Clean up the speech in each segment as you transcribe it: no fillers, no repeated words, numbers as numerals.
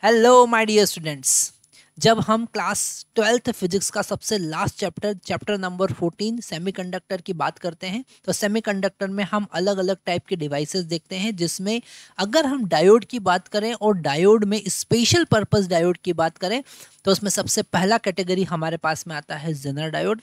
Hello my dear students. जब हम class 12th physics का सबसे लास्ट चैप्टर नंबर 14 सेमीकंडक्टर की बात करते हैं तो सेमीकंडक्टर में हम अलग अलग टाइप के डिवाइसेस देखते हैं, जिसमें अगर हम डायोड की बात करें और डायोड में स्पेशल पर्पस डायोड की बात करें तो उसमें सबसे पहला कैटेगरी हमारे पास में आता है जेनर डायोड।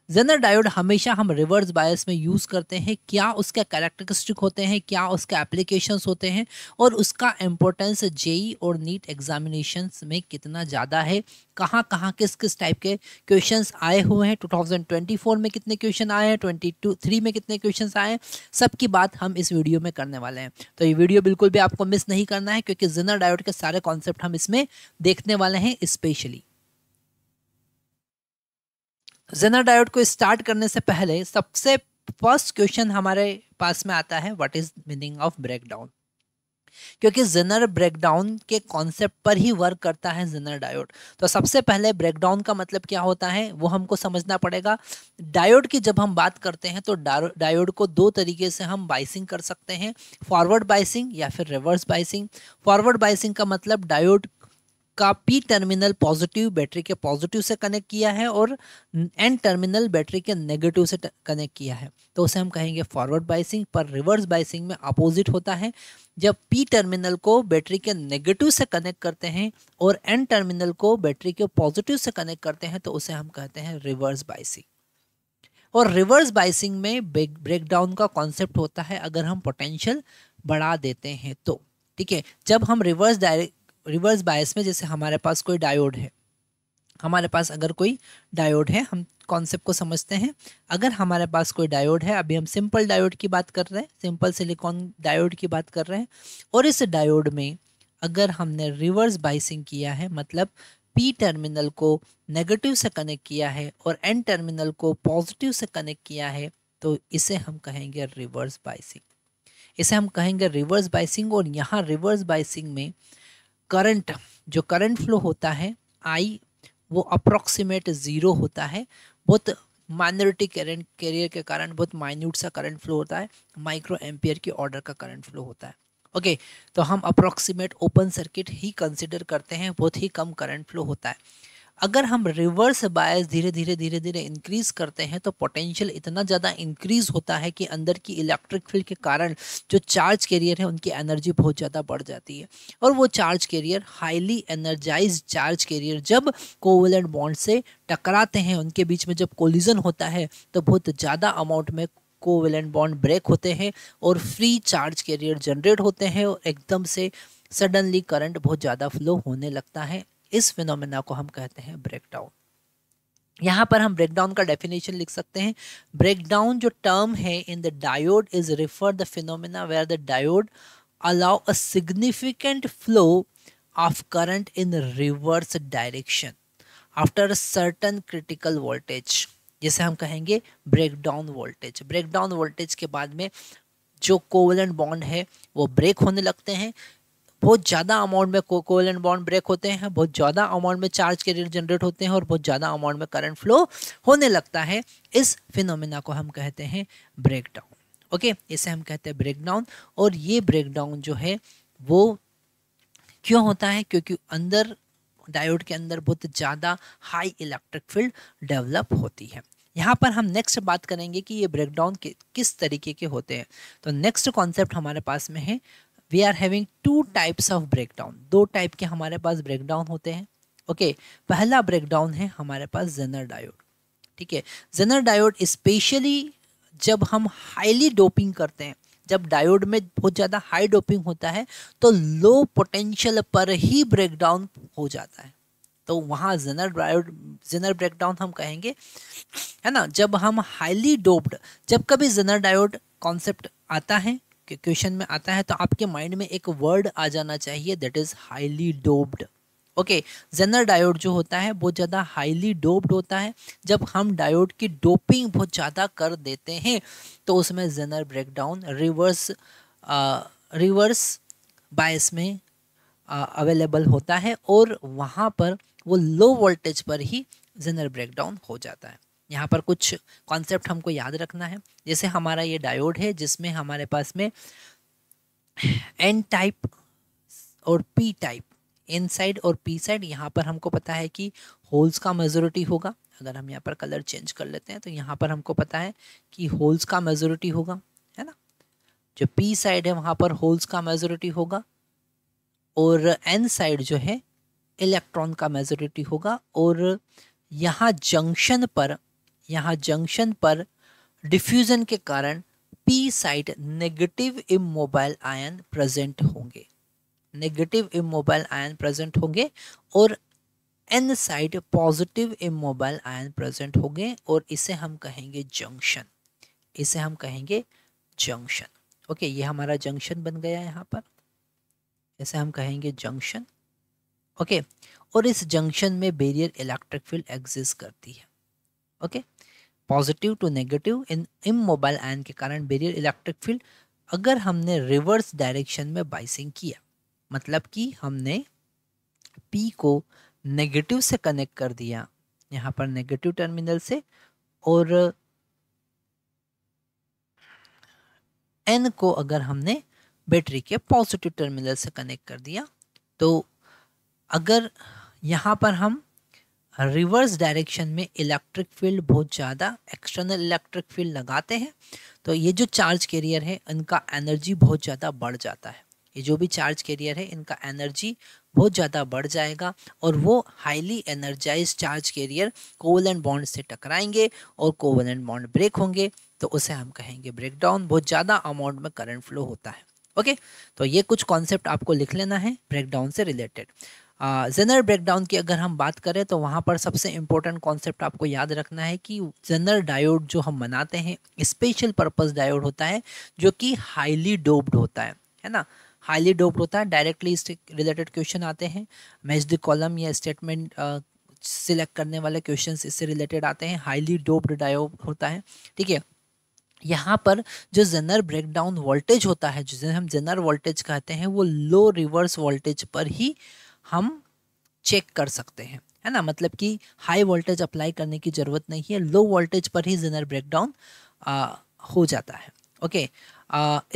जेनर डायोड हमेशा हम रिवर्स बायस में यूज़ करते हैं। क्या उसके कैरेक्टरिस्टिक होते हैं, क्या उसके एप्लीकेशंस होते हैं और उसका इम्पोर्टेंस जेई और नीट एग्जामिनेशंस में कितना ज़्यादा है, कहाँ कहाँ किस किस टाइप के क्वेश्चंस आए हुए हैं, 2024 में कितने क्वेश्चन आए हैं, 2023 में कितने क्वेश्चंस आए हैं, सब की बात हम इस वीडियो में करने वाले हैं। तो ये वीडियो बिल्कुल भी आपको मिस नहीं करना है, क्योंकि जेनर डायोड के सारे कॉन्सेप्ट हम इसमें देखने वाले हैं। स्पेशली जेनर डायोड को स्टार्ट करने से पहले सबसे फर्स्ट क्वेश्चन हमारे पास में आता है, what is meaning of breakdown. क्योंकि जेनर ब्रेकडाउन के कॉन्सेप्ट पर ही वर्क करता है जेनर डायोड। तो सबसे पहले ब्रेकडाउन का मतलब क्या होता है वो हमको समझना पड़ेगा। डायोड की जब हम बात करते हैं तो डायोड को दो तरीके से हम बाइसिंग कर सकते हैं, फॉरवर्ड बाइसिंग या फिर रिवर्स बाइसिंग। फॉरवर्ड बाइसिंग का मतलब डायोड का पी टर्मिनल पॉजिटिव बैटरी के पॉजिटिव से कनेक्ट किया है और एन टर्मिनल बैटरी के नेगेटिव से कनेक्ट किया है, तो उसे हम कहेंगे फॉरवर्ड बाइसिंग। पर रिवर्स बाइसिंग में अपोजिट होता है। जब पी टर्मिनल को बैटरी के नेगेटिव से कनेक्ट करते हैं और एन टर्मिनल को बैटरी के पॉजिटिव से कनेक्ट करते हैं तो उसे हम कहते हैं रिवर्स बाइसिंग। और रिवर्स बाइसिंग में ब्रेकडाउन का कॉन्सेप्ट होता है अगर हम पोटेंशियल बढ़ा देते हैं तो। ठीक है, जब हम रिवर्स बायस में, जैसे हमारे पास कोई डायोड है, हमारे पास अगर कोई डायोड है, हम कॉन्सेप्ट को समझते हैं। अगर हमारे पास कोई डायोड है, अभी हम सिंपल डायोड की बात कर रहे हैं, सिंपल सिलिकॉन डायोड की बात कर रहे हैं, और इस डायोड में अगर हमने रिवर्स बाइसिंग किया है, मतलब पी टर्मिनल को नेगेटिव से कनेक्ट किया है और एन टर्मिनल को पॉजिटिव से कनेक्ट किया है, तो इसे हम कहेंगे रिवर्स बाइसिंग। इसे हम कहेंगे रिवर्स बाइसिंग। और यहाँ रिवर्स बाइसिंग में करंट, जो करंट फ्लो होता है आई, वो अप्रोक्सीमेट ज़ीरो होता है। बहुत माइनॉरिटी करंट कैरियर के कारण बहुत माइन्यूट सा करंट फ्लो होता है, माइक्रो एम्पियर के ऑर्डर का करंट फ्लो होता है। ओके, तो हम अप्रोक्सीमेट ओपन सर्किट ही कंसिडर करते हैं, बहुत ही कम करंट फ्लो होता है। अगर हम रिवर्स बायस धीरे धीरे इंक्रीज करते हैं तो पोटेंशियल इतना ज़्यादा इंक्रीज होता है कि अंदर की इलेक्ट्रिक फील्ड के कारण जो चार्ज कैरियर है उनकी एनर्जी बहुत ज़्यादा बढ़ जाती है। और वो charge carrier, highly energize charge carrier, जब कोवेलेंट बॉन्ड से टकराते हैं, उनके बीच में जब कोलिजन होता है तो बहुत ज़्यादा अमाउंट में कोवेलेंट बॉन्ड ब्रेक होते हैं और फ्री चार्ज कैरियर जनरेट होते हैं और एकदम से सडनली करंट बहुत ज़्यादा फ्लो होने लगता है। इस फिनोमेना को हम कहते हैं ब्रेकडाउन। यहाँ पर हम ब्रेकडाउन का डेफिनेशन लिख सकते हैं। ब्रेकडाउन जो टर्म है in the diode is refer the phenomena where the diode allow a significant flow of current in reverse direction after a certain critical voltage, जिसे हम कहेंगे ब्रेकडाउन वोल्टेज। ब्रेकडाउन वोल्टेज के बाद में जो कोवेलेंट बॉन्ड है वो ब्रेक होने लगते हैं, बहुत ज़्यादा अमाउंट में कोवेलेंट बॉन्ड ब्रेक होते हैं, बहुत ज़्यादा अमाउंट में चार्ज कैरियर जनरेट होते हैं और बहुत ज़्यादा अमाउंट में करंट फ्लो होने लगता है। इस फिनोमेना को हम कहते हैं ब्रेकडाउन। ओके, इसे हम कहते हैं ब्रेकडाउन। और ये ब्रेकडाउन जो है वो क्यों होता है, क्योंकि अंदर डायोड के अंदर बहुत ज़्यादा हाई इलेक्ट्रिक फील्ड डेवलप होती है। यहाँ पर हम नेक्स्ट बात करेंगे कि ये ब्रेकडाउन किस तरीके के होते हैं। तो नेक्स्ट कॉन्सेप्ट हमारे पास में है, we are having two types of breakdown. दो टाइप के हमारे पास ब्रेकडाउन होते हैं। ओके, पहला ब्रेकडाउन है हमारे पास जेनर डायोड। ठीक है, जेनर डायोड स्पेशली जब हम हाईली डोपिंग करते हैं, जब डायोड में बहुत ज़्यादा हाई डोपिंग होता है तो लो पोटेंशियल पर ही ब्रेकडाउन हो जाता है, तो वहाँ जेनर ब्रेकडाउन हम कहेंगे, है ना। जब हम हाईली डोप्ड, जब कभी जेनर डायोड कॉन्सेप्ट आता है, क्वेश्चन में आता है, तो आपके माइंड में एक वर्ड आ जाना चाहिए, that is highly doped. Okay, zener diode जो होता है बहुत ज़्यादा हाईली डोप्ड होता है। जब हम डायोड की डोपिंग बहुत ज़्यादा कर देते हैं तो उसमें जेनर ब्रेकडाउन रिवर्स बायस में अवेलेबल होता है और वहाँ पर वो लो वोल्टेज पर ही जेनर ब्रेकडाउन हो जाता है। यहाँ पर कुछ कॉन्सेप्ट हमको याद रखना है। जैसे हमारा ये डायोड है जिसमें हमारे पास में एन टाइप और पी टाइप, एन साइड और पी साइड, यहाँ पर हमको पता है कि होल्स का मेजॉरिटी होगा। अगर हम यहाँ पर कलर चेंज कर लेते हैं तो यहाँ पर हमको पता है कि होल्स का मेजॉरिटी होगा, है ना। जो पी साइड है वहाँ पर होल्स का मेजॉरिटी होगा और एन साइड जो है इलेक्ट्रॉन का मेजॉरिटी होगा। और यहाँ जंक्शन पर डिफ्यूजन के कारण P side negative immobile ion present होंगे, और N side positive immobile ion present होंगे और इसे हम कहेंगे जंक्शन। ओके, ये हमारा जंक्शन बन गया यहाँ पर, इसे हम कहेंगे जंक्शन। ओके, और इस जंक्शन में बैरियर इलेक्ट्रिक फील्ड एग्जिस्ट करती है। Okay, positive to negative in immobile ion के कारण बैरियर इलेक्ट्रिक फील्ड, अगर हमने रिवर्स डायरेक्शन में बाइसिंग किया, मतलब कि हमने P को नेगेटिव से कनेक्ट कर दिया, यहाँ पर नेगेटिव टर्मिनल से, और N को अगर हमने बैटरी के पॉजिटिव टर्मिनल से कनेक्ट कर दिया, तो अगर यहाँ पर हम रिवर्स डायरेक्शन में इलेक्ट्रिक फील्ड बहुत ज़्यादा, एक्सटर्नल इलेक्ट्रिक फील्ड लगाते हैं, तो ये जो चार्ज कैरियर है इनका एनर्जी बहुत ज़्यादा बढ़ जाता है। ये जो भी चार्ज कैरियर है इनका एनर्जी बहुत ज़्यादा बढ़ जाएगा और वो highly energize charge carrier covalent bond से टकराएंगे और कोवलेंट बॉन्ड ब्रेक होंगे, तो उसे हम कहेंगे ब्रेकडाउन। बहुत ज़्यादा अमाउंट में करंट फ्लो होता है। ओके, तो ये कुछ कॉन्सेप्ट आपको लिख लेना है ब्रेकडाउन से रिलेटेड। जेनर ब्रेकडाउन की अगर हम बात करें तो वहाँ पर सबसे इम्पोर्टेंट कॉन्सेप्ट आपको याद रखना है कि जेनर डायोड जो हम बनाते हैं स्पेशल पर्पस डायोड होता है, जो कि हाईली डोप्ड होता है ना, हाईली डोप्ड होता है। डायरेक्टली इससे रिलेटेड क्वेश्चन आते हैं, मैच द कॉलम या स्टेटमेंट सिलेक्ट करने वाले क्वेश्चंस इससे रिलेटेड आते हैं। हाईली डोप्ड डायोड होता है, ठीक है। यहाँ पर जो जेनर ब्रेकडाउन वोल्टेज होता है, जिसे हम जेनर वोल्टेज कहते हैं, वो लो रिवर्स वोल्टेज पर ही हम चेक कर सकते हैं, है ना। मतलब कि हाई वोल्टेज अप्लाई करने की ज़रूरत नहीं है, लो वोल्टेज पर ही जेनर ब्रेकडाउन हो जाता है। Okay,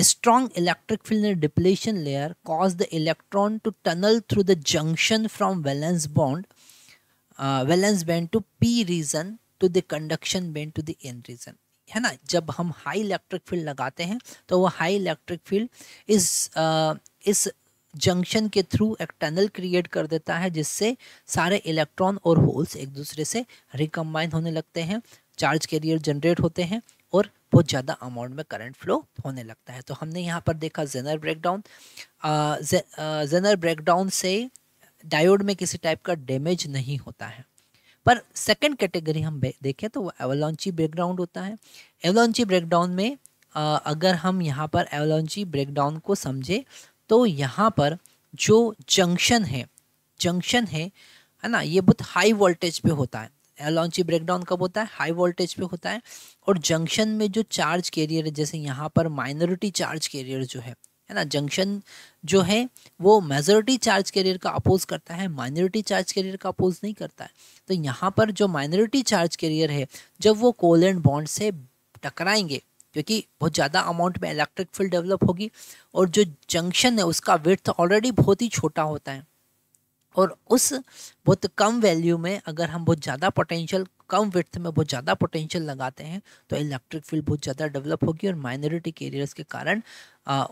strong electric field depletion layer cause the electron to tunnel through the junction from valence band to P region to the conduction band to the N region, है ना। जब हम high electric field लगाते हैं तो वो high electric field इस junction के थ्रू एक टनल क्रिएट कर देता है, जिससे सारे इलेक्ट्रॉन और होल्स एक दूसरे से रिकम्बाइन होने लगते हैं, चार्ज कैरियर जनरेट होते हैं और बहुत ज़्यादा अमाउंट में करंट फ्लो होने लगता है। तो हमने यहाँ पर देखा जेनर ब्रेकडाउन। जेनर ब्रेकडाउन से डायोड में किसी टाइप का डैमेज नहीं होता है। पर सेकंड कैटेगरी हम देखें तो वो एवलांची ब्रेकडाउन होता है। एवलांची ब्रेकडाउन में अगर हम यहाँ पर एवलांची ब्रेकडाउन को समझे तो यहाँ पर जो जंक्शन है ना, ये बहुत हाई वोल्टेज पे होता है। एवलांची ब्रेकडाउन कब होता है? हाई वोल्टेज पे होता है। और जंक्शन में जो चार्ज कैरियर है, जैसे यहाँ पर माइनॉरिटी चार्ज कैरियर जो है ना, जंक्शन जो है वो मेजॉरिटी चार्ज कैरियर का अपोज करता है, माइनॉरिटी चार्ज कैरियर का अपोज नहीं करता है। तो यहाँ पर जो माइनॉरिटी चार्ज कैरियर है, जब वो कोवलेंट बॉन्ड से टकराएंगे, क्योंकि बहुत ज़्यादा अमाउंट में इलेक्ट्रिक फील्ड डेवलप होगी और जो जंक्शन है उसका विड्थ ऑलरेडी बहुत ही छोटा होता है, और उस बहुत कम वैल्यू में अगर हम बहुत ज़्यादा पोटेंशियल, कम विड्थ में बहुत ज़्यादा पोटेंशियल लगाते हैं तो इलेक्ट्रिक फील्ड बहुत ज़्यादा डेवलप होगी और माइनॉरिटी कैरियर्स के कारण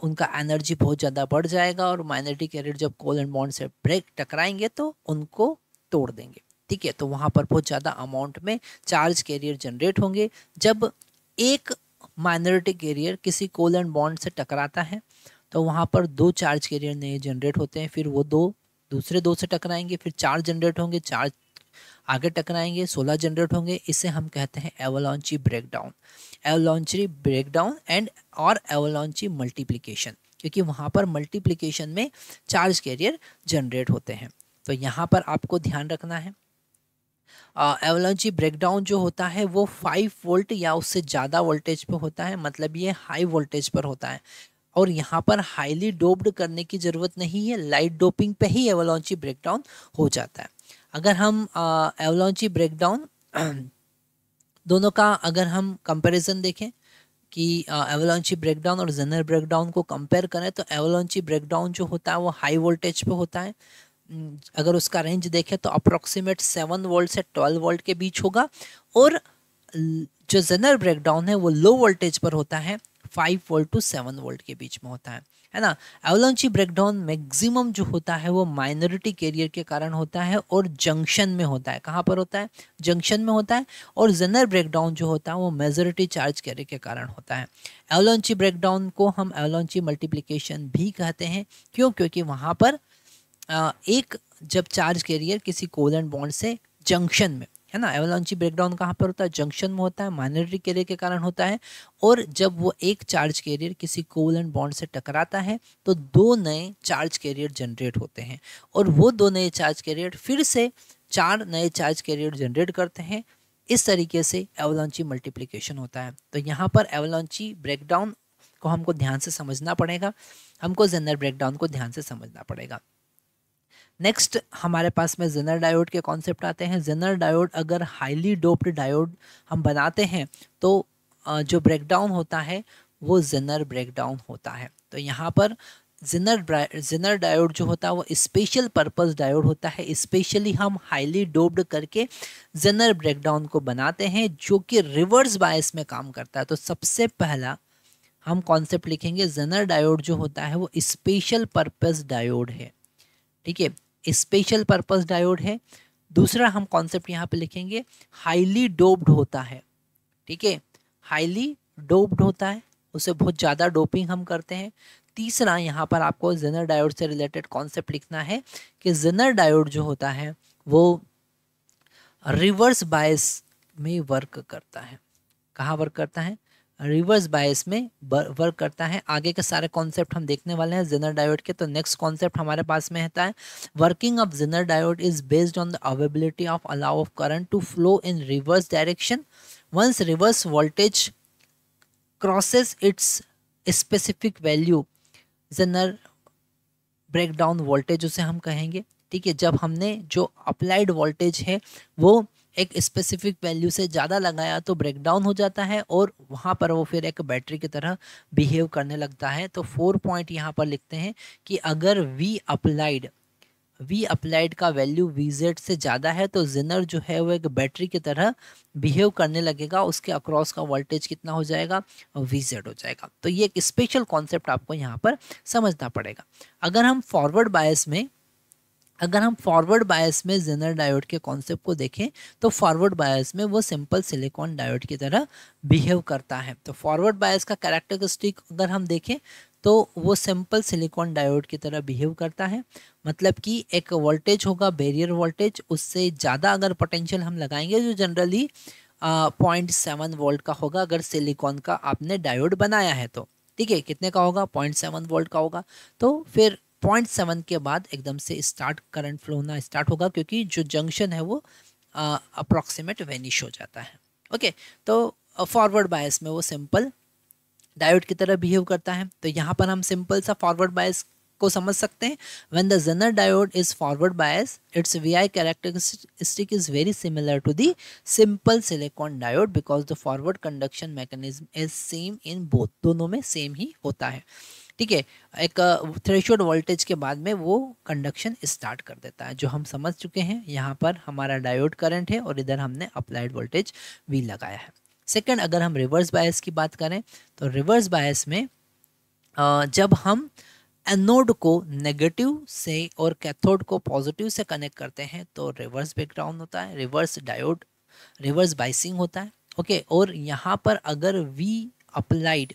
उनका एनर्जी बहुत ज़्यादा बढ़ जाएगा और माइनॉरिटी कैरियर जब कोवलेंट बॉन्ड से ब्रेक टकराएंगे तो उनको तोड़ देंगे, ठीक है। तो वहाँ पर बहुत ज़्यादा अमाउंट में चार्ज कैरियर जनरेट होंगे। जब एक माइनॉरिटी कैरियर किसी कोवलेंट बॉन्ड से टकराता है तो वहाँ पर दो चार्ज कैरियर नए जनरेट होते हैं, फिर वो दो दूसरे दो से टकराएंगे, फिर चार जनरेट होंगे, चार आगे टकराएंगे, 16 जनरेट होंगे। इसे हम कहते हैं एवलांची ब्रेकडाउन, एवलांची ब्रेकडाउन एंड और एवलांची मल्टीप्लिकेशन, क्योंकि वहाँ पर मल्टीप्लिकेशन में चार्ज कैरियर जनरेट होते हैं। तो यहाँ पर आपको ध्यान रखना है एवलांची ब्रेकडाउन जो होता है वो 5 वोल्ट या उससे ज़्यादा वोल्टेज पे होता है, मतलब ये हाई वोल्टेज पर होता है। और यहाँ पर हाईली डोप्ड करने की ज़रूरत नहीं है, लाइट डोपिंग पे ही एवलांची ब्रेकडाउन हो जाता है। अगर हम एवलांची ब्रेकडाउन दोनों का अगर हम कंपैरिजन देखें कि एवलांची ब्रेकडाउन और जेनर ब्रेकडाउन को कंपेयर करें तो एवलांची ब्रेकडाउन जो होता है वो हाई वोल्टेज पे होता है, अगर उसका रेंज देखें तो अप्रोक्सीमेट 7 वोल्ट से 12 वोल्ट के बीच होगा, और जो जेनर ब्रेकडाउन है वो लो वोल्टेज पर होता है, 5 वोल्ट टू 7 वोल्ट के बीच में होता है ना। एवलांची ब्रेकडाउन मैक्सिमम जो होता है वो माइनॉरिटी कैरियर के कारण होता है और जंक्शन में होता है। कहाँ पर होता है? जंक्शन में होता है। और जेनर ब्रेकडाउन जो होता है वो मेजॉरिटी चार्ज कैरियर के कारण होता है। एवलांची ब्रेकडाउन को हम एवलांची मल्टीप्लिकेशन भी कहते हैं। क्यों? क्योंकि वहाँ पर एक जब चार्ज कैरियर किसी कोवेलेंट बॉन्ड से जंक्शन में, है ना, एवलांची ब्रेकडाउन कहाँ पर होता है? जंक्शन में होता है, माइनॉरिटी कैरियर के कारण होता है। और जब वो एक चार्ज कैरियर किसी कोवेलेंट बॉन्ड से टकराता है तो दो नए चार्ज कैरियर जनरेट होते हैं, और वो दो नए चार्ज कैरियर फिर से 4 नए चार्ज कैरियर जनरेट करते हैं। इस तरीके से एवलांची मल्टीप्लिकेशन होता है। तो यहाँ पर एवलांची ब्रेकडाउन को हमको ध्यान से समझना पड़ेगा, हमको जेनर ब्रेकडाउन को ध्यान से समझना पड़ेगा। नेक्स्ट हमारे पास में जेनर डायोड के कॉन्सेप्ट आते हैं। जेनर डायोड अगर हाईली डोप्ड डायोड हम बनाते हैं तो जो ब्रेकडाउन होता है वो जेनर ब्रेकडाउन होता है। तो यहाँ पर जेनर डायोड जो होता है वो स्पेशल पर्पस डायोड होता है। स्पेशली हम हाईली डोप्ड करके जेनर ब्रेकडाउन को बनाते हैं जो कि रिवर्स बायस में काम करता है। तो सबसे पहला हम कॉन्सेप्ट लिखेंगे, जेनर डायोड जो होता है वो स्पेशल पर्पस डायोड है। ठीक है, स्पेशल पर्पस डायोड है। दूसरा हम कॉन्सेप्ट यहाँ पे लिखेंगे, हाईली डोप्ड होता है। ठीक है, हाईली डोप्ड होता है, उसे बहुत ज़्यादा डोपिंग हम करते हैं। तीसरा यहाँ पर आपको जेनर डायोड से रिलेटेड कॉन्सेप्ट लिखना है कि जेनर डायोड जो होता है वो रिवर्स बायस में वर्क करता है। कहाँ वर्क करता है? रिवर्स बायस में वर्क करता है। आगे के सारे कॉन्सेप्ट हम देखने वाले हैं जेनर डायोड के। तो नेक्स्ट कॉन्सेप्ट हमारे पास में रहता है, working of zener diode is based on the availability of allow of current to flow in reverse direction once reverse voltage crosses its specific value, zener breakdown voltage उसे हम कहेंगे। ठीक है, जब हमने जो अप्लाइड वोल्टेज है वो एक स्पेसिफिक वैल्यू से ज़्यादा लगाया तो ब्रेकडाउन हो जाता है और वहाँ पर वो फिर एक बैटरी की तरह बिहेव करने लगता है। तो 4 पॉइंट यहाँ पर लिखते हैं कि अगर वी अप्लाइड का वैल्यू VZ से ज़्यादा है तो जेनर जो है वो एक बैटरी की तरह बिहेव करने लगेगा, उसके अक्रॉस का वोल्टेज कितना हो जाएगा? VZ हो जाएगा। तो ये एक स्पेशल कॉन्सेप्ट आपको यहाँ पर समझना पड़ेगा। अगर हम फॉरवर्ड बायस में जेनर डायोड के कॉन्सेप्ट को देखें तो फॉरवर्ड बायस में वो सिंपल सिलिकॉन डायोड की तरह बिहेव करता है। तो फॉरवर्ड बायस का कैरेक्टरिस्टिक अगर हम देखें तो वो सिंपल सिलिकॉन डायोड की तरह बिहेव करता है। मतलब कि एक वोल्टेज होगा बैरियर वोल्टेज, उससे ज़्यादा अगर पोटेंशियल हम लगाएंगे जो जनरली 0.7 वोल्ट का होगा अगर सिलिकॉन का आपने डायोड बनाया है तो। ठीक है, कितने का होगा? 0.7 वोल्ट का होगा। तो फिर 0.7 के बाद एकदम से करंट फ्लो होना स्टार्ट होगा क्योंकि जो जंक्शन है वो अप्रॉक्सीमेट वेनिश हो जाता है। ओके, तो फॉरवर्ड बायस में वो सिंपल डायोड की तरह बिहेव करता है। तो यहाँ पर हम सिंपल सा फॉरवर्ड बायस को समझ सकते हैं। When the zener diode is forward bias its VI characteristic is very similar to the simple silicon diode because the forward conduction mechanism is same in both, दोनों में सेम ही होता है। ठीक है, एक थ्रेशोल्ड वोल्टेज के बाद में वो कंडक्शन स्टार्ट कर देता है, जो हम समझ चुके हैं। यहाँ पर हमारा डायोड करंट है और इधर हमने अप्लाइड वोल्टेज V लगाया है। सेकंड, अगर हम रिवर्स बायस की बात करें तो रिवर्स बायस में जब हम एनोड को नेगेटिव से और कैथोड को पॉजिटिव से कनेक्ट करते हैं तो रिवर्स ब्रेकडाउन होता है, रिवर्स बायसिंग होता है। ओके, और यहाँ पर अगर V अप्लाइड,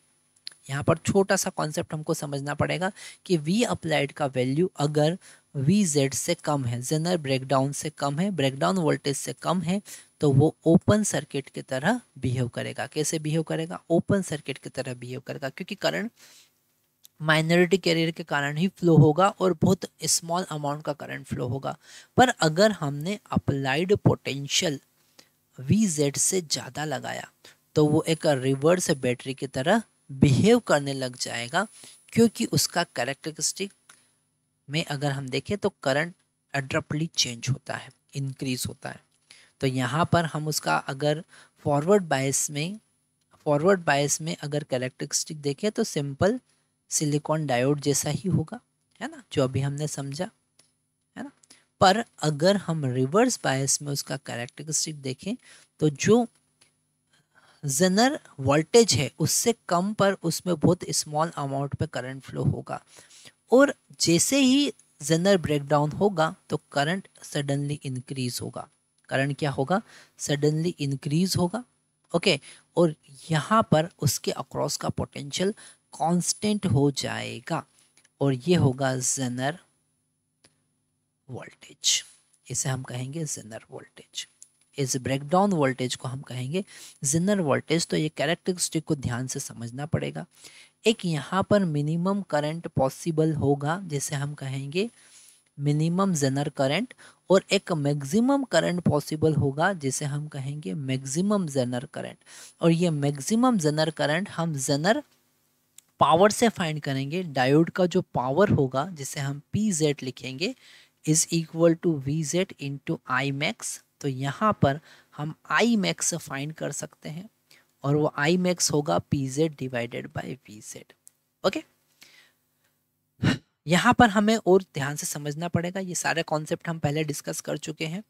यहाँ पर छोटा सा कॉन्सेप्ट हमको समझना पड़ेगा कि V अप्लाइड का वैल्यू अगर VZ से कम है, जेनर ब्रेकडाउन से कम है, ब्रेकडाउन वोल्टेज से कम है, तो वो ओपन सर्किट की तरह बिहेव करेगा। कैसे बिहेव करेगा? ओपन सर्किट की तरह बिहेव करेगा, क्योंकि करंट माइनॉरिटी कैरियर के कारण ही फ्लो होगा और बहुत स्मॉल अमाउंट का करंट फ्लो होगा। पर अगर हमने अप्लाइड पोटेंशियल VZ से ज़्यादा लगाया तो वो एक रिवर्स बैटरी की तरह बिहेव करने लग जाएगा, क्योंकि उसका कैरेक्टरिस्टिक में अगर हम देखें तो करंट अब्रप्टली चेंज होता है, इंक्रीज होता है। तो यहाँ पर हम उसका अगर फॉरवर्ड बायस में अगर कैरेक्टरिस्टिक देखें तो सिंपल सिलिकॉन डायोड जैसा ही होगा, है ना, जो अभी हमने समझा, है ना। पर अगर हम रिवर्स बायस में उसका कैरेक्टरिस्टिक देखें तो जो जेनर वोल्टेज है उससे कम पर उसमें बहुत स्मॉल अमाउंट पे करंट फ्लो होगा, और जैसे ही जेनर ब्रेकडाउन होगा तो करंट सडनली इंक्रीज होगा। करंट क्या होगा? सडनली इंक्रीज होगा। ओके, और यहाँ पर उसके अक्रॉस का पोटेंशियल कांस्टेंट हो जाएगा, और ये होगा जेनर वोल्टेज। इसे हम कहेंगे जेनर वोल्टेज। इस ब्रेकडाउन वोल्टेज को हम कहेंगे जेनर वोल्टेज। तो ये कैरेक्टरिस्टिक को ध्यान से समझना पड़ेगा। एक यहाँ पर मिनिमम करंट पॉसिबल होगा जिसे हम कहेंगे मिनिमम जेनर करंट, और एक मैक्सिमम करंट पॉसिबल होगा जिसे हम कहेंगे मैक्सिमम जेनर करंट। और ये मैक्सिमम जेनर करंट हम जेनर पावर से फाइंड करेंगे। डायोड का जो पावर होगा जिसे हम PZ लिखेंगे is equal to VZ into I max. तो यहाँ पर हम आई मैक्स फाइंड कर सकते हैं, और वो आई मैक्स होगा PZ divided by VZ। Okay, यहाँ पर हमें और ध्यान से समझना पड़ेगा। ये सारे कॉन्सेप्ट हम पहले डिस्कस कर चुके हैं।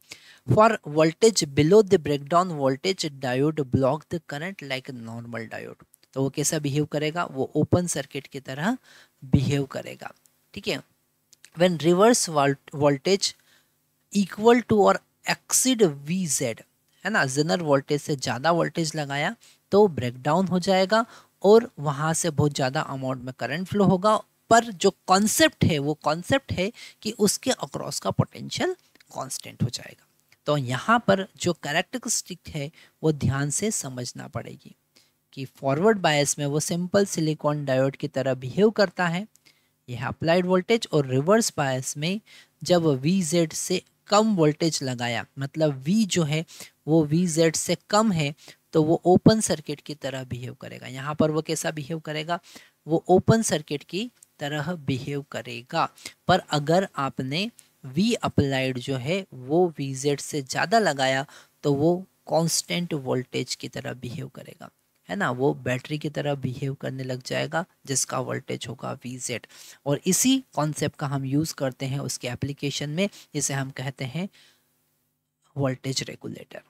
For voltage below the breakdown voltage diode block the current like normal diode. तो वो कैसा बिहेव करेगा? वो ओपन सर्किट की तरह बिहेव करेगा। ठीक है, when reverse voltage equal to और एक्सीड VZ, है ना, जेनर वोल्टेज से ज़्यादा वोल्टेज लगाया तो ब्रेकडाउन हो जाएगा और वहाँ से बहुत ज़्यादा अमाउंट में करंट फ्लो होगा। पर जो कॉन्सेप्ट है वो कॉन्सेप्ट है कि उसके अक्रॉस का पोटेंशियल कांस्टेंट हो जाएगा। तो यहाँ पर जो कैरेक्टरिस्टिक है वो ध्यान से समझना पड़ेगी कि फॉरवर्ड बायस में वो सिंपल सिलिकॉन डायोड की तरह बिहेव करता है, यह अप्लाइड वोल्टेज। और रिवर्स बायस में जब VZ से कम वोल्टेज लगाया, मतलब V जो है वो VZ से कम है, तो वो ओपन सर्किट की तरह बिहेव करेगा। यहाँ पर वो कैसा बिहेव करेगा? वो ओपन सर्किट की तरह बिहेव करेगा। पर अगर आपने V अप्लाइड जो है वो VZ से ज़्यादा लगाया तो वो कांस्टेंट वोल्टेज की तरह बिहेव करेगा, है ना, वो बैटरी की तरह बिहेव करने लग जाएगा जिसका वोल्टेज होगा VZ। और इसी कॉन्सेप्ट का हम यूज़ करते हैं उसके एप्लीकेशन में, जिसे हम कहते हैं voltage regulator.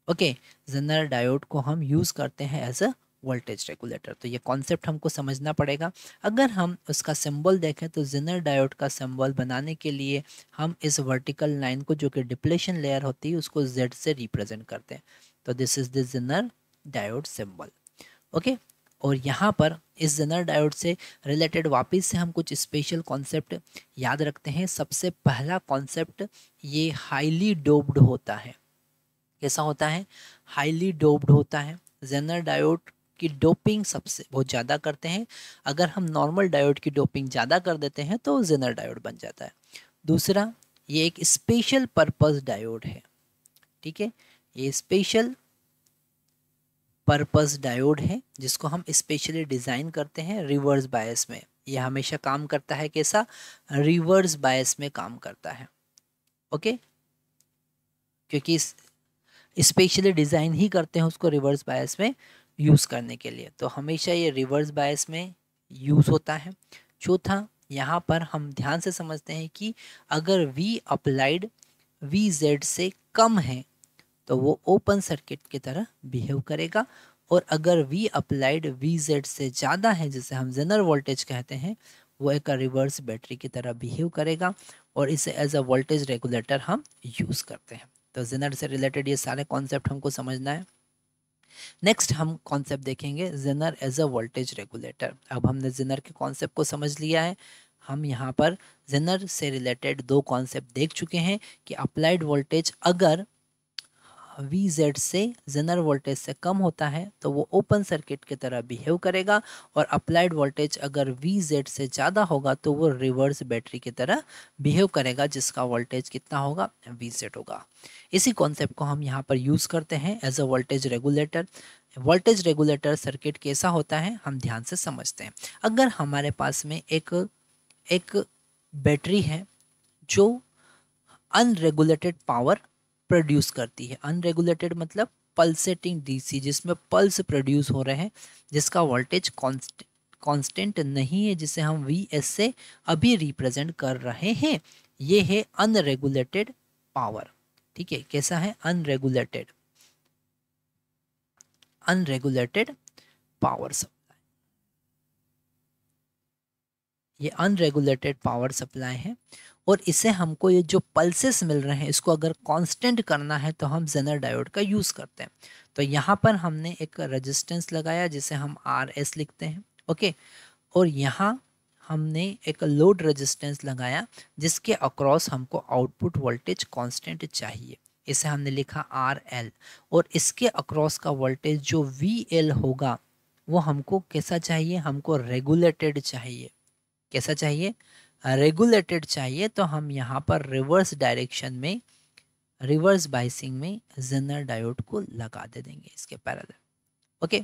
Okay, zener diode को हम यूज़ करते हैं एज अ वोल्टेज रेगुलेटर। तो ये कॉन्सेप्ट हमको समझना पड़ेगा। अगर हम उसका सिंबल देखें तो जेनर डायोड का सिंबल बनाने के लिए हम इस वर्टिकल लाइन को, जो कि डिप्लेशन लेयर होती है, उसको Z से रिप्रेजेंट करते हैं। तो this is the zener diode symbol. Okay, और यहाँ पर इस जेनर डायोड से रिलेटेड वापस से हम कुछ स्पेशल कॉन्सेप्ट याद रखते हैं। सबसे पहला कॉन्सेप्ट, ये हाईली डोप्ड होता है। कैसा होता है? हाईली डोप्ड होता है। जेनर डायोड की डोपिंग सबसे बहुत ज़्यादा करते हैं। अगर हम नॉर्मल डायोड की डोपिंग ज़्यादा कर देते हैं तो जेनर डायोड बन जाता है। दूसरा, ये एक स्पेशल पर्पस डायोड है। ठीक है, ये स्पेशल पर्पस डायोड है जिसको हम स्पेशली डिज़ाइन करते हैं रिवर्स बायस में। ये हमेशा काम करता है कैसा? रिवर्स बायस में काम करता है। ओके, क्योंकि स्पेशली डिज़ाइन ही करते हैं उसको रिवर्स बायस में यूज़ करने के लिए, तो हमेशा ये रिवर्स बायस में यूज़ होता है। चौथा, यहाँ पर हम ध्यान से समझते हैं कि अगर V अप्लाइड VZ से कम है तो वो ओपन सर्किट की तरह बिहेव करेगा, और अगर V अप्लाइड VZ से ज़्यादा है, जिसे हम जेनर वोल्टेज कहते हैं, वो एक रिवर्स बैटरी की तरह बिहेव करेगा, और इसे एज अ वोल्टेज रेगुलेटर हम यूज़ करते हैं। तो जेनर से रिलेटेड ये सारे कॉन्सेप्ट हमको समझना है। नेक्स्ट हम कॉन्सेप्ट देखेंगे zener as a voltage regulator. अब हमने जेनर के कॉन्सेप्ट को समझ लिया है। हम यहाँ पर जेनर से रिलेटेड दो कॉन्सेप्ट देख चुके हैं कि अप्लाइड वोल्टेज अगर VZ से जेनर वोल्टेज से कम होता है तो वो ओपन सर्किट की तरह बिहेव करेगा, और अप्लाइड वोल्टेज अगर VZ से ज़्यादा होगा तो वो रिवर्स बैटरी की तरह बिहेव करेगा, जिसका वोल्टेज कितना होगा? VZ होगा। इसी कॉन्सेप्ट को हम यहाँ पर यूज़ करते हैं as a voltage regulator. Voltage regulator circuit कैसा होता है हम ध्यान से समझते हैं। अगर हमारे पास में एक बैटरी है जो अनरेगुलेटेड पावर प्रोड्यूस करती है। अनरेगुलेटेड मतलब पल्सेटिंग DC, जिसमें पल्स प्रोड्यूस हो रहे हैं, जिसका वोल्टेज कांस्टेंट नहीं है, जिसे हम VS से अभी रिप्रेजेंट कर रहे हैं। ये है अनरेगुलेटेड पावर, ठीक है, कैसा है, अनरेगुलेटेड पावर सप्लाई। ये अनरेगुलेटेड पावर सप्लाई है और इसे हमको ये जो पल्सेस मिल रहे हैं इसको अगर कांस्टेंट करना है तो हम जेनर डायोड का यूज़ करते हैं। तो यहाँ पर हमने एक रेजिस्टेंस लगाया जिसे हम RS लिखते हैं, ओके, और यहाँ हमने एक लोड रेजिस्टेंस लगाया जिसके अक्रॉस हमको आउटपुट वोल्टेज कांस्टेंट चाहिए, इसे हमने लिखा RL, और इसके अक्रॉस का वोल्टेज जो VL होगा वो हमको कैसा चाहिए, हमको रेगुलेटेड चाहिए। कैसा चाहिए, रेगुलेटेड चाहिए। तो हम यहाँ पर रिवर्स डायरेक्शन में, रिवर्स बाइसिंग में जेनर डायोड को लगा दे देंगे इसके पैरेलल, ओके।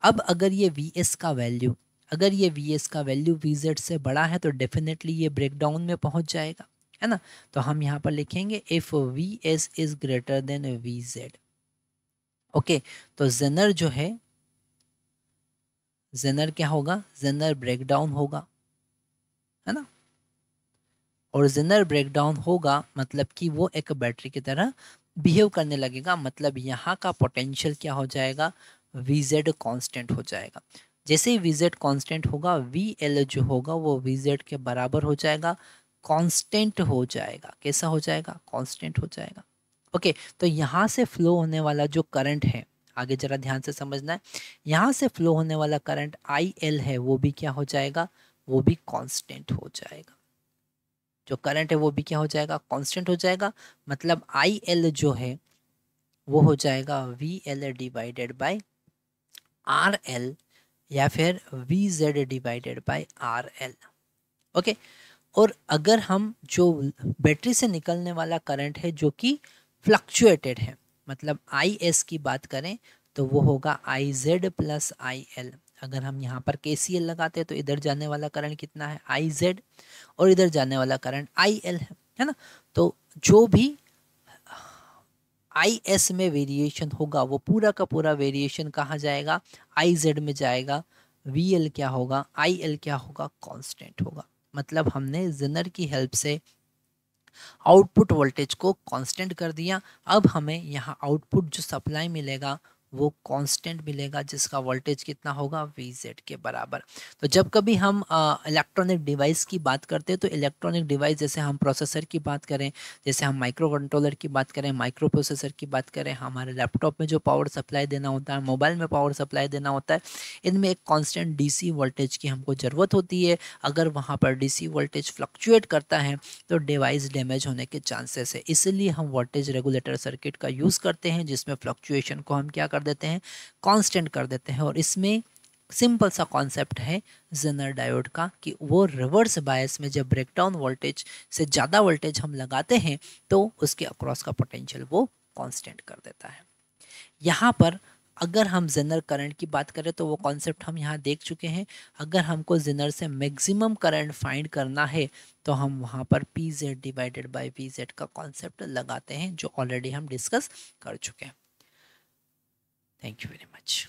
अब अगर ये Vs का वैल्यू, अगर ये Vs का वैल्यू Vz से बड़ा है तो डेफिनेटली ये ब्रेकडाउन में पहुंच जाएगा, है ना। तो हम यहाँ पर लिखेंगे if Vs is greater than Vz, okay. तो जेनर जो है, जेनर क्या होगा, जेनर ब्रेकडाउन होगा, है ना। और जेनर ब्रेकडाउन होगा मतलब कि वो एक बैटरी की तरह बिहेव करने लगेगा, मतलब यहाँ का पोटेंशियल क्या हो जाएगा, Vz कांस्टेंट हो जाएगा। जैसे ही Vz कांस्टेंट होगा VL जो होगा वो Vz के बराबर हो जाएगा, कांस्टेंट हो जाएगा। कैसा हो जाएगा, कांस्टेंट हो जाएगा, ओके। तो यहाँ से फ्लो होने वाला जो करंट है, आगे जरा ध्यान से समझना है, यहाँ से फ्लो होने वाला करंट IL है वो भी क्या हो जाएगा, वो भी कांस्टेंट हो जाएगा। जो करंट है वो भी क्या हो जाएगा, कांस्टेंट हो जाएगा। मतलब IL जो है वो हो जाएगा VL डिवाइडेड बाय RL या फिर VZ divided by RL, okay. और अगर हम जो बैटरी से निकलने वाला करंट है जो कि फ्लक्चुएटेड है, मतलब IS की बात करें तो वो होगा IZ प्लस IL। अगर हम यहाँ पर KCL लगाते हैं तो इधर जाने वाला करंट कितना है, IZ, और इधर जाने वाला करंट IL है ना। तो जो भी IS में वेरिएशन होगा वो पूरा का पूरा वेरिएशन कहाँ जाएगा, IZ में जाएगा। VL क्या होगा, IL क्या होगा, कांस्टेंट होगा। मतलब हमने जेनर की हेल्प से आउटपुट वोल्टेज को कांस्टेंट कर दिया। अब हमें यहाँ आउटपुट जो सप्लाई मिलेगा वो कांस्टेंट मिलेगा जिसका वोल्टेज कितना होगा, Vz के बराबर। तो जब कभी हम इलेक्ट्रॉनिक डिवाइस की बात करते हैं तो इलेक्ट्रॉनिक डिवाइस जैसे हम प्रोसेसर की बात करें, जैसे हम माइक्रो कंट्रोलर की बात करें, माइक्रो प्रोसेसर की बात करें, हमारे लैपटॉप में जो पावर सप्लाई देना होता है, मोबाइल में पावर सप्लाई देना होता है, इनमें एक कॉन्स्टेंट DC वोल्टेज की हमको ज़रूरत होती है। अगर वहाँ पर DC वोल्टेज फ्लक्चुएट करता है तो डिवाइस डैमेज होने के चांसेस है। इसलिए हम वोल्टेज रेगुलेटर सर्किट का यूज़ करते हैं जिसमें फ्लक्चुएशन को हम क्या कर देते हैं, कांस्टेंट कर देते हैं। और इसमें सिंपल सा कॉन्सेप्ट है जेनर डायोड का कि वो रिवर्स बायस में जब ब्रेकडाउन वोल्टेज से ज़्यादा वोल्टेज हम लगाते हैं तो उसके अक्रॉस का पोटेंशियल वो कांस्टेंट कर देता है। यहाँ पर अगर हम जेनर करंट की बात करें तो वो कॉन्सेप्ट हम यहाँ देख चुके हैं। अगर हमको जेनर से मैक्सिमम करंट फाइंड करना है तो हम वहाँ पर PZ डिवाइडेड बाय VZ का कॉन्सेप्ट लगाते हैं जो ऑलरेडी हम डिस्कस कर चुके हैं। Thank you very much.